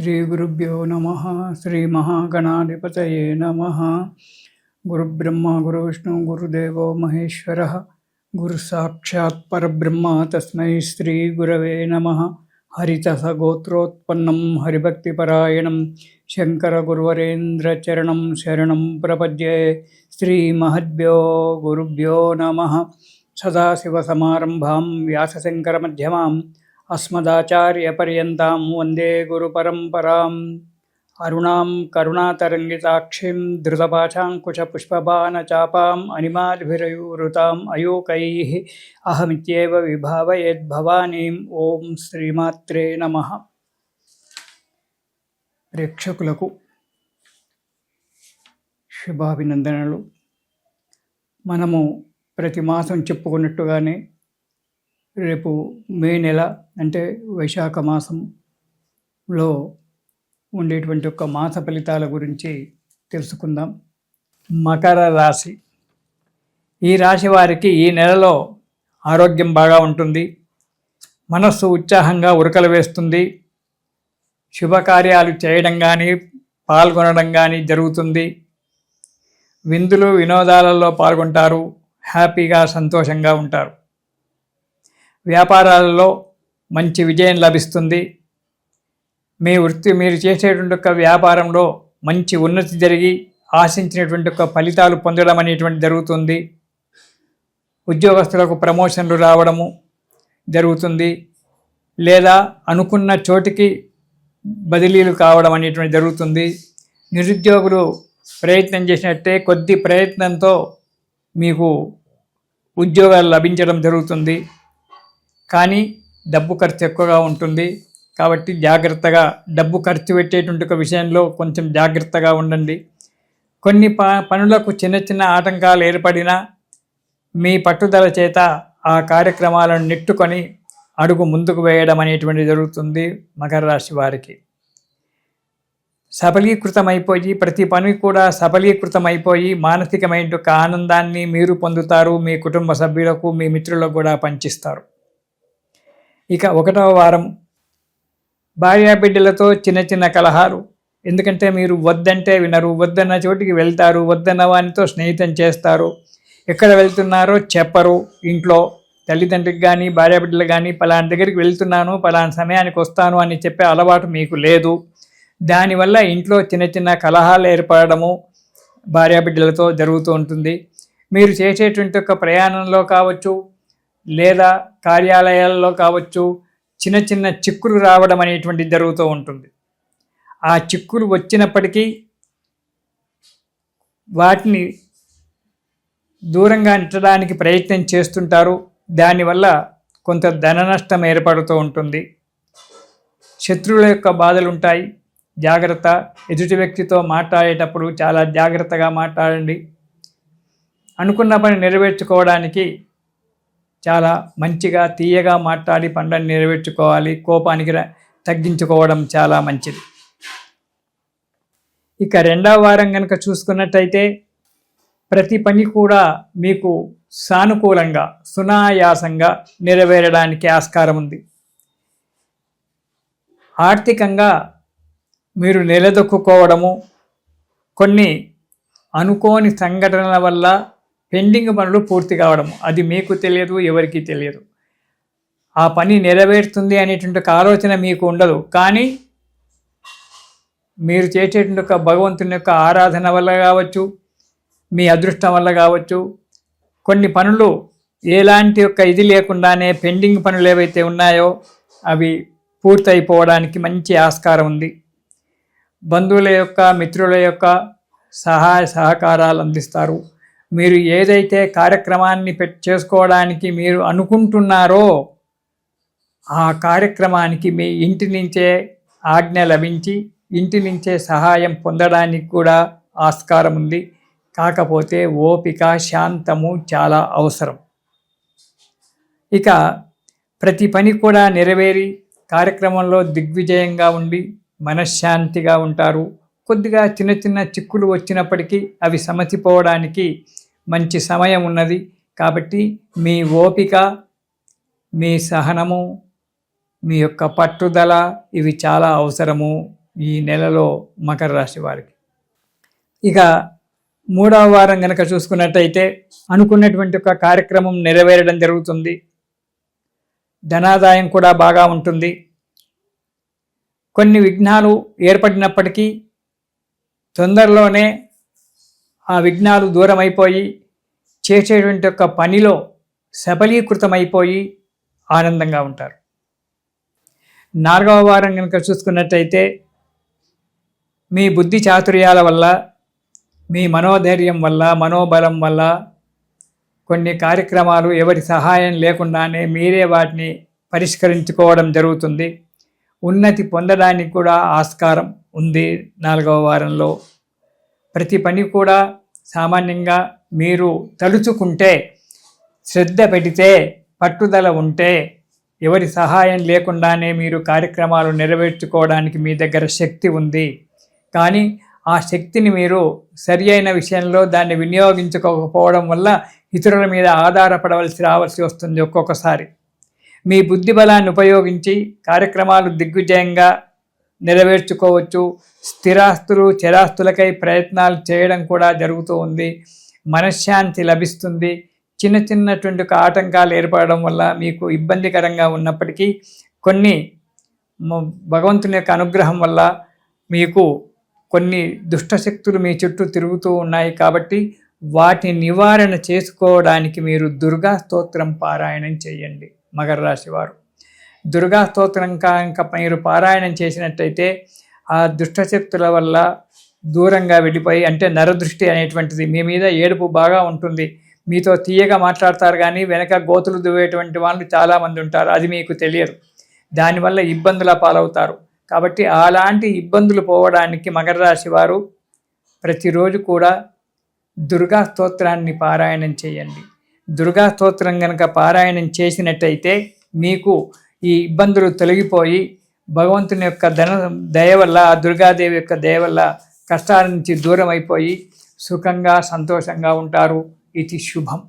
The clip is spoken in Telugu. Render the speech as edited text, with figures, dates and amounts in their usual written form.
श्रीगुरुभ्यो नमः। श्रीमहागणाधिपतये नमः। गुरुब्रह्मा गुरुविष्णु गुरुदेवो महेश्वरः। गुरुसाक्षात् परब्रह्म तस्मै श्रीगुरवे नमः। हरितसगोत्रोत्पन्नं हरिभक्तिपरायणं शङ्करगुरुवरेन्द्रचरणं शरणं प्रपद्ये। श्रीमहद्भ्यो गुरुभ्यो नमः। सदाशिवसमारम्भां व्यासशङ्करमध्यमाम् अस्मदाचार्यपर्यन्तां वन्दे गुरुपरम्पराम्। अरुणां करुणातरङ्गिताक्षीं धृतपाशाङ्कुशपुष्पबाणचापाम् अनिमादिभिरयुवृताम् अयूकैः अहमित्येव विभावयेद्भवानीम्। ఓం శ్రీమాత్రే నమః. ప్రేక్షకులకు శుభాభినందనలు. మనము ప్రతి మాసం చెప్పుకున్నట్టుగానే రేపు మే నెల అంటే వైశాఖ మాసంలో ఉండేటువంటి ఒక మాస ఫలితాల గురించి తెలుసుకుందాం. మకర రాశి. ఈ రాశి వారికి ఈ నెలలో ఆరోగ్యం బాగా ఉంటుంది. మనస్సు ఉత్సాహంగా ఉరకలు వేస్తుంది. శుభకార్యాలు చేయడం కానీ పాల్గొనడం కానీ జరుగుతుంది. విందులు వినోదాలలో పాల్గొంటారు. హ్యాపీగా సంతోషంగా ఉంటారు. వ్యాపారాలలో మంచి విజయం లభిస్తుంది. మీరు చేసేటువంటి ఒక వ్యాపారంలో మంచి ఉన్నతి జరిగి ఆశించినటువంటి ఒక ఫలితాలు పొందడం అనేటువంటి జరుగుతుంది. ఉద్యోగస్తులకు ప్రమోషన్లు రావడము జరుగుతుంది. లేదా అనుకున్న చోటికి బదిలీలు కావడం అనేటువంటి జరుగుతుంది. నిరుద్యోగులు ప్రయత్నం చేసినట్టే కొద్ది ప్రయత్నంతో మీకు ఉద్యోగాలు లభించడం జరుగుతుంది. కానీ డబ్బు ఖర్చు ఎక్కువగా ఉంటుంది. కాబట్టి జాగ్రత్తగా డబ్బు ఖర్చు పెట్టేటువంటి ఒక విషయంలో కొంచెం జాగ్రత్తగా ఉండండి. కొన్ని పనులకు చిన్న చిన్న ఆటంకాలు ఏర్పడినా మీ పట్టుదల చేత ఆ కార్యక్రమాలను నెట్టుకొని అడుగు ముందుకు వేయడం అనేటువంటి జరుగుతుంది. మకర రాశి వారికి సఫలీకృతమైపోయి ప్రతి పని కూడా సఫలీకృతమైపోయి మానసికమైన ఒక ఆనందాన్ని మీరు పొందుతారు. మీ కుటుంబ సభ్యులకు మీ మిత్రులకు కూడా పంచిస్తారు. ఇక 1వ వారం భార్యాబిడ్డలతో చిన్న చిన్న కలహాలు. ఎందుకంటే మీరు వద్దంటే వినరు. వద్దన్న చోటికి వెళ్తారు. వద్దన్న వానితో స్నేహితం చేస్తారు. ఎక్కడ వెళ్తున్నారో చెప్పరు. ఇంట్లో తల్లిదండ్రులకు కానీ భార్యాబిడ్డలు కానీ పలానా దగ్గరికి వెళ్తున్నాను, పలానా సమయానికి వస్తాను అని చెప్పే అలవాటు మీకు లేదు. దానివల్ల ఇంట్లో చిన్న చిన్న కలహాలు ఏర్పడము భార్యాబిడ్డలతో జరుగుతూ ఉంటుంది. మీరు చేసేటువంటి ఒక ప్రయాణంలో కావచ్చు లేదా కార్యాలయాల్లో కావచ్చు చిన్న చిన్న చిక్కులు రావడం అనేటువంటిది జరుగుతూ ఉంటుంది. ఆ చిక్కులు వచ్చినప్పటికీ వాటిని దూరంగా నెట్టడానికి ప్రయత్నం చేస్తుంటారు. దానివల్ల కొంత ధన నష్టం ఏర్పడుతూ ఉంటుంది. శత్రువుల యొక్క బాధలు ఉంటాయి. జాగ్రత్త. ఎదుటి వ్యక్తితో మాట్లాడేటప్పుడు చాలా జాగ్రత్తగా మాట్లాడండి. అనుకున్న పని నెరవేర్చుకోవడానికి చాలా మంచిగా తీయగా మాట్లాడి పనులను నెరవేర్చుకోవాలి. కోపానికి తగ్గించుకోవడం చాలా మంచిది. ఇక 2వ వారం కనుక చూసుకున్నట్టయితే ప్రతి పని కూడా మీకు సానుకూలంగా సునాయాసంగా నెరవేరడానికి ఆస్కారం ఉంది. ఆర్థికంగా మీరు నిలదొక్కుకోవడము, కొన్ని అనుకోని సంఘటనల వల్ల పెండింగ్ పనులు పూర్తి కావడం, అది మీకు తెలియదు, ఎవరికీ తెలియదు. ఆ పని నెరవేరుతుంది అనేటువంటి ఒక ఆలోచన మీకు ఉండదు. కానీ మీరు చేసేటువంటి ఒక భగవంతుని యొక్క ఆరాధన వల్ల కావచ్చు, మీ అదృష్టం వల్ల కావచ్చు, కొన్ని పనులు ఎలాంటి యొక్క ఇది లేకుండానే పెండింగ్ పనులు ఏవైతే ఉన్నాయో అవి పూర్తయిపోవడానికి మంచి ఆస్కారం ఉంది. బంధువుల యొక్క మిత్రుల యొక్క సహాయ సహకారాలు అందిస్తారు. మీరు ఏదైతే కార్యక్రమాన్ని చేసుకోవడానికి మీరు అనుకుంటున్నారో ఆ కార్యక్రమానికి మీ ఇంటి నుంచే ఆజ్ఞ లభించి ఇంటి నుంచే సహాయం పొందడానికి కూడా ఆస్కారం ఉంది. కాకపోతే ఓపిక శాంతము చాలా అవసరం. ఇక ప్రతి పని కూడా నెరవేరి కార్యక్రమంలో దిగ్విజయంగా ఉండి మనశ్శాంతిగా ఉంటారు. కొద్దిగా చిన్న చిన్న చిక్కులు వచ్చినప్పటికీ అవి సమసిపోవడానికి మంచి సమయం ఉన్నది. కాబట్టి మీ ఓపిక, మీ సహనము, మీ యొక్క పట్టుదల ఇవి చాలా అవసరము ఈ నెలలో మకర రాశి వారికి. ఇక 3వ వారం కనుక చూసుకున్నట్టయితే అనుకున్నటువంటి ఒక కార్యక్రమం నెరవేరడం జరుగుతుంది. ధనాదాయం కూడా బాగా ఉంటుంది. కొన్ని విఘ్నాలు ఏర్పడినప్పటికీ తొందరలోనే ఆ విఘ్నాలు దూరమైపోయి చేసేటువంటి ఒక పనిలో సఫలీకృతమైపోయి ఆనందంగా ఉంటారు. 4వ వారం కనుక చూసుకున్నట్టయితే మీ బుద్ధి చాతుర్యాల వల్ల, మీ మనోధైర్యం వల్ల, మనోబలం వల్ల కొన్ని కార్యక్రమాలు ఎవరి సహాయం లేకుండానే మీరే వాటిని పరిష్కరించుకోవడం జరుగుతుంది. ఉన్నతి పొందడానికి కూడా ఆస్కారం ఉంది. 4వ వారంలో ప్రతి పని కూడా సామాన్యంగా మీరు తలుచుకుంటే, శ్రద్ధ పెడితే, పట్టుదల ఉంటే ఎవరి సహాయం లేకుండానే మీరు కార్యక్రమాలు నెరవేర్చుకోవడానికి మీ దగ్గర శక్తి ఉంది. కానీ ఆ శక్తిని మీరు సరి అయిన విషయంలో దాన్ని వినియోగించుకోకపోవడం వల్ల ఇతరుల మీద రావాల్సి వస్తుంది. ఒక్కొక్కసారి మీ బుద్ధి బలాన్ని ఉపయోగించి కార్యక్రమాలు దిగ్విజయంగా నెరవేర్చుకోవచ్చు. స్థిరాస్తులు, చరాస్తులకై ప్రయత్నాలు చేయడం కూడా జరుగుతూ ఉంది. మనశ్శాంతి లభిస్తుంది. చిన్నటువంటి ఆటంకాలు ఏర్పడడం వల్ల మీకు ఇబ్బందికరంగా ఉన్నప్పటికీ కొన్ని భగవంతుని యొక్క అనుగ్రహం వల్ల మీకు కొన్ని దుష్టశక్తులు మీ చుట్టూ తిరుగుతూ ఉన్నాయి. కాబట్టి వాటి నివారణ చేసుకోవడానికి మీరు దుర్గా స్తోత్రం పారాయణం చేయండి. మకర రాశి వారు దుర్గా స్తోత్రం కనుక మీరు పారాయణం చేసినట్టయితే ఆ దుష్టశక్తుల వల్ల దూరంగా వెళ్ళిపోయి, అంటే నరదృష్టి అనేటువంటిది మీ మీద ఏడుపు బాగా ఉంటుంది. మీతో తీయగా మాట్లాడతారు కానీ వెనక గోతులు దువ్వేటువంటి వాళ్ళు చాలామంది ఉంటారు. అది మీకు తెలియదు. దానివల్ల ఇబ్బందుల పాలవుతారు. కాబట్టి అలాంటి ఇబ్బందులు పోవడానికి మకర రాశి వారు ప్రతిరోజు కూడా దుర్గా స్తోత్రాన్ని పారాయణం చేయండి. దుర్గా స్తోత్రం కనుక పారాయణం చేసినట్టయితే మీకు ఈ ఇబ్బందులు తొలగిపోయి భగవంతుని యొక్క దయ వల్ల, ఆ దుర్గాదేవి యొక్క దయ వల్ల కష్టాల నుంచి దూరం అయిపోయి సుఖంగా సంతోషంగా ఉంటారు. ఇది శుభం.